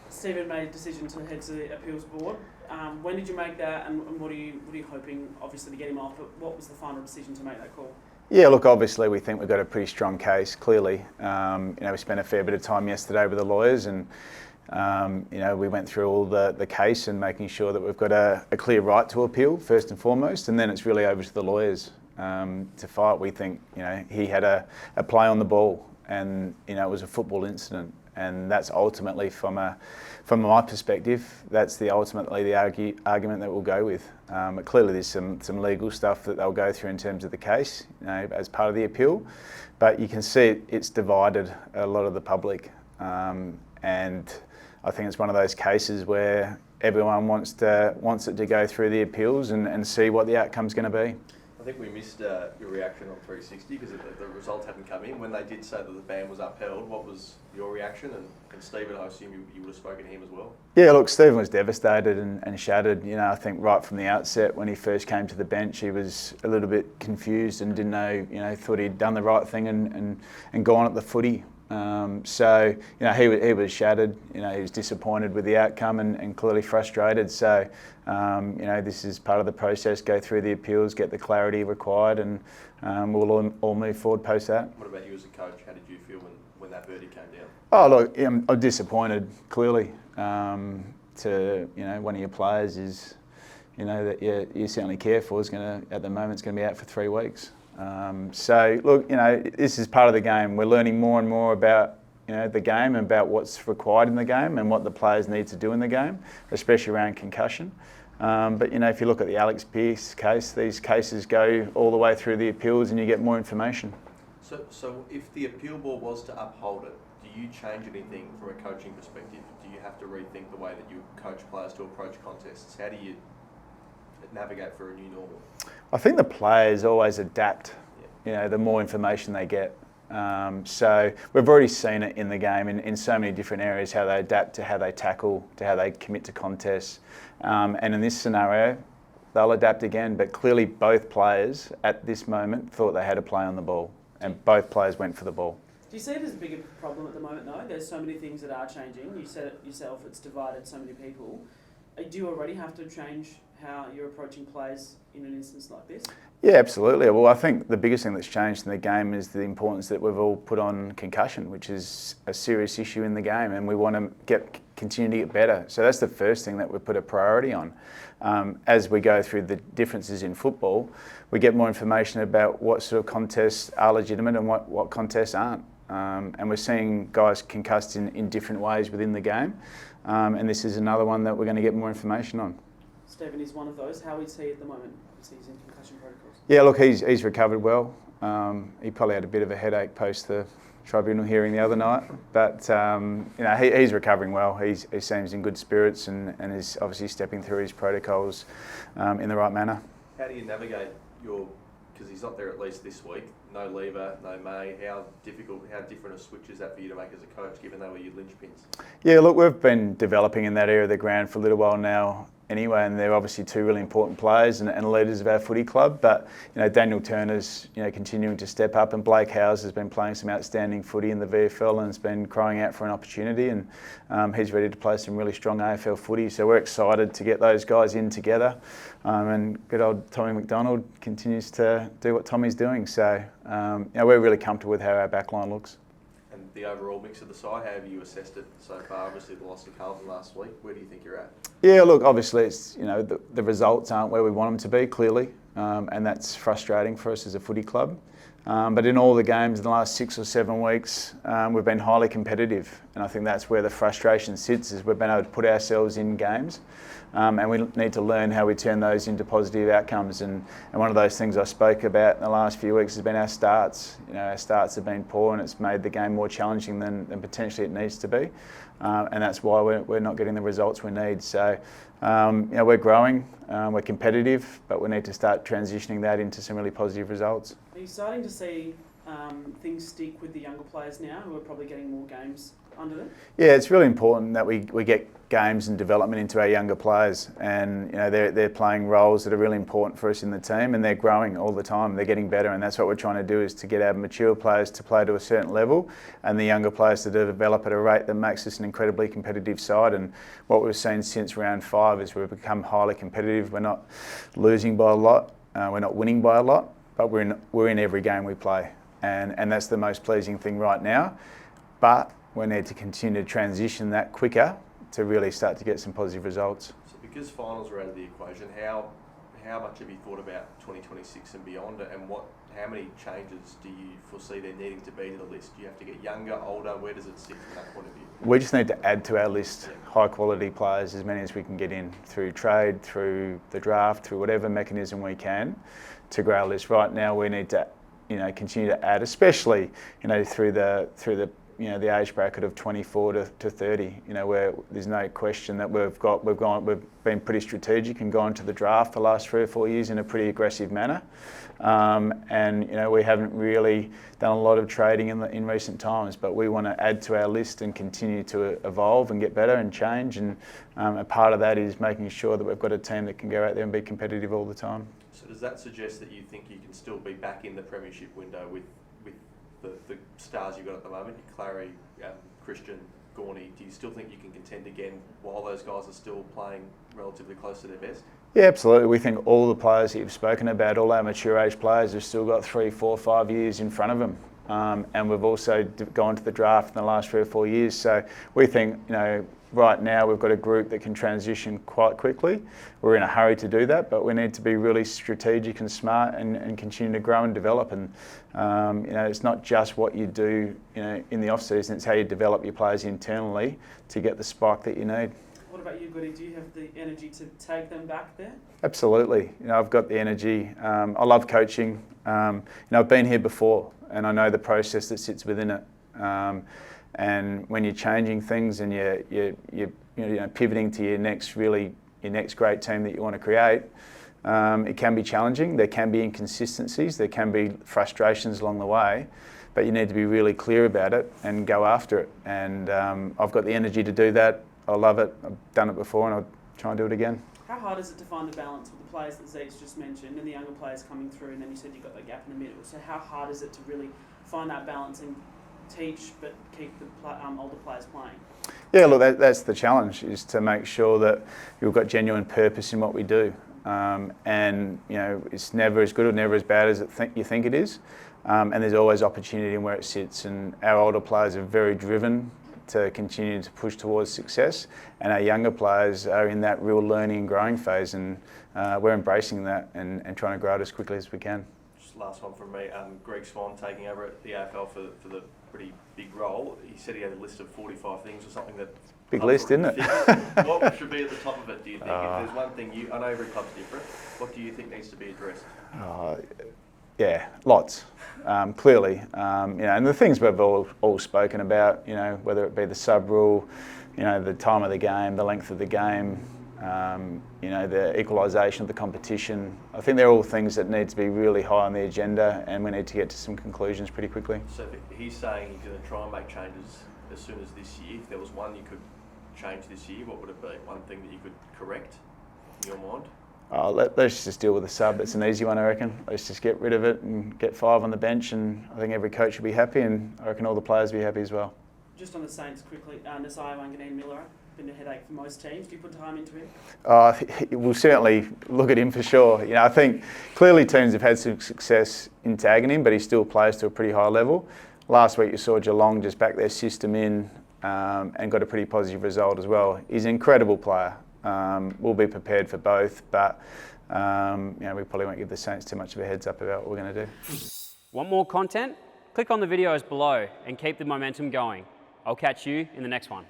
Stephen made a decision to head to the appeals board. When did you make that, and what are you hoping, obviously, to get him off? But what was the final decision to make that call? Yeah, look, obviously we think we've got a pretty strong case, clearly. We spent a fair bit of time yesterday with the lawyers and, we went through all the case and making sure that we've got a clear right to appeal, first and foremost, and then it's really over to the lawyers to fight. We think, he had a play on the ball and, it was a football incident, and that's ultimately from my perspective, that's ultimately the argument that we'll go with. But clearly there's some legal stuff that they'll go through in terms of the case, as part of the appeal. But you can see it's divided a lot of the public, and I think it's one of those cases where everyone wants it to go through the appeals and see what the outcome's going to be. I think we missed your reaction on 360 because the results hadn't come in. When they did say that the ban was upheld, what was your reaction? And Stephen, I assume you would have spoken to him as well? Yeah, look, Stephen was devastated and shattered. I think right from the outset when he first came to the bench, he was a little bit confused and didn't know, thought he'd done the right thing and gone at the footy. So he was shattered. He was disappointed with the outcome and clearly frustrated. So this is part of the process. Go through the appeals, get the clarity required, and we'll all move forward post that. What about you as a coach? How did you feel when that verdict came down? Oh look, I'm disappointed. Clearly, to one of your players is that you certainly care for is going to at the moment it's going to be out for 3 weeks. So look, this is part of the game. We're learning more and more about the game and about what's required in the game and what the players need to do in the game, especially around concussion. But if you look at the Alex Pearce case, these cases go all the way through the appeals and you get more information. So if the appeal board was to uphold it, do you change anything from a coaching perspective? Do you have to rethink the way that you coach players to approach contests? How do you navigate for a new normal? I think the players always adapt, the more information they get. So we've already seen it in the game in so many different areas, how they adapt to how they tackle, to how they commit to contests. And in this scenario, they'll adapt again, but clearly both players at this moment thought they had a play on the ball and both players went for the ball. Do you see it as a bigger problem at the moment though? There's so many things that are changing. You said it yourself, it's divided so many people. Do you already have to change how you're approaching players in an instance like this? Yeah, absolutely. Well, I think the biggest thing that's changed in the game is the importance that we've all put on concussion, which is a serious issue in the game, and we want to continue to get better. So that's the first thing that we put a priority on. As we go through the differences in football, we get more information about what sort of contests are legitimate and what contests aren't. And we're seeing guys concussed in different ways within the game. And this is another one that we're going to get more information on. Stephen is one of those. How is he at the moment? Is he in concussion protocols? Yeah, look, he's recovered well. He probably had a bit of a headache post the tribunal hearing the other night, but he's recovering well. He seems in good spirits and is obviously stepping through his protocols in the right manner. How do you navigate because he's not there at least this week, no Lever, no May, how different a switch is that for you to make as a coach, given they were your linchpins? Yeah, look, we've been developing in that area of the ground for a little while now anyway, and they're obviously two really important players and leaders of our footy club. But Daniel Turner's continuing to step up, and Blake Howes has been playing some outstanding footy in the VFL and has been crying out for an opportunity, and he's ready to play some really strong AFL footy. So we're excited to get those guys in together, and good old Tommy McDonald continues to do what Tommy's doing. So we're really comfortable with how our backline looks. And the overall mix of the side, how have you assessed it so far? Obviously the loss to Carlton last week, where do you think you're at? Yeah, look, obviously it's the results aren't where we want them to be, clearly, and that's frustrating for us as a footy club. But in all the games in the last 6 or 7 weeks, we've been highly competitive, and I think that's where the frustration sits, is we've been able to put ourselves in games, and we need to learn how we turn those into positive outcomes. And one of those things I spoke about in the last few weeks has been our starts. Our starts have been poor, and it's made the game more challenging than potentially it needs to be, and that's why we're not getting the results we need. So we're growing, we're competitive, but we need to start transitioning that into some really positive results. Are you starting to see things stick with the younger players now, who are probably getting more games under them? Yeah, it's really important that we get games and development into our younger players, and they're playing roles that are really important for us in the team, and they're growing all the time. They're getting better, and that's what we're trying to do, is to get our mature players to play to a certain level and the younger players to develop at a rate that makes us an incredibly competitive side. And what we've seen since round 5 is we've become highly competitive. We're not losing by a lot, we're not winning by a lot, but we're in every game we play, and that's the most pleasing thing right now. But we need to continue to transition that quicker to really start to get some positive results. So because finals are out of the equation, how much have you thought about 2026 and beyond, and how many changes do you foresee there needing to be to the list? Do you have to get younger, older? Where does it sit from that point of view? We just need to add to our list high quality players, as many as we can get in through trade, through the draft, through whatever mechanism we can to grow our list. Right now we need to continue to add, especially through the age bracket of 24 to 30, where there's no question that we've been pretty strategic and gone to the draft the last 3 or 4 years in a pretty aggressive manner. And we haven't really done a lot of trading in recent times, but we want to add to our list and continue to evolve and get better and change. And a part of that is making sure that we've got a team that can go out there and be competitive all the time. So does that suggest that you think you can still be back in the premiership window with the stars you've got at the moment, Clary, Christian, Goody? Do you still think you can contend again while those guys are still playing relatively close to their best? Yeah, absolutely. We think all the players that you've spoken about, all our mature age players, have still got 3, 4, 5 years in front of them. And we've also gone to the draft in the last 3 or 4 years. So we think, right now we've got a group that can transition quite quickly. We're in a hurry to do that, but we need to be really strategic and smart and continue to grow and develop. And it's not just what you do in the off season, it's how you develop your players internally to get the spike that you need. What about you, Goody? Do you have the energy to take them back there? Absolutely. I've got the energy. I love coaching. I've been here before, and I know the process that sits within it. And when you're changing things and you're pivoting to your next great team that you want to create, it can be challenging. There can be inconsistencies. There can be frustrations along the way, but you need to be really clear about it and go after it. And I've got the energy to do that. I love it. I've done it before, and I'll try and do it again. How hard is it to find the balance with the players that Zeke's just mentioned and the younger players coming through, and then you said you've got that gap in the middle? So how hard is it to really find that balance and teach but keep the older players playing? Yeah, look, that's the challenge, is to make sure that you've got genuine purpose in what we do. And it's never as good or never as bad as you think it is. And there's always opportunity in where it sits. And our older players are very driven to continue to push towards success, and our younger players are in that real learning and growing phase, and we're embracing that and trying to grow it as quickly as we can. Just last one from me. Greg Swan taking over at the AFL for the pretty big role. He said he had a list of 45 things or something that... Big list, isn't it? What should be at the top of it, do you think? If there's one thing I know every club's different, what do you think needs to be addressed? Yeah, lots. Clearly, and the things we've all spoken about, whether it be the sub rule, the time of the game, the length of the game, the equalisation of the competition. I think they're all things that need to be really high on the agenda, and we need to get to some conclusions pretty quickly. So he's saying he's going to try and make changes as soon as this year. If there was one you could change this year, what would it be? One thing that you could correct in your mind? Let's just deal with the sub. It's an easy one, I reckon. Let's just get rid of it and get 5 on the bench, and I think every coach will be happy, and I reckon all the players will be happy as well. Just on the Saints quickly, Nasai Wanganeen-Miller, been a headache for most teams. Do you put time into him? We'll certainly look at him for sure. I think clearly teams have had some success in tagging him, but he still plays to a pretty high level. Last week you saw Geelong just back their system in and got a pretty positive result as well. He's an incredible player. We'll be prepared for both, but we probably won't give the Saints too much of a heads up about what we're going to do. Want more content? Click on the videos below and keep the momentum going. I'll catch you in the next one.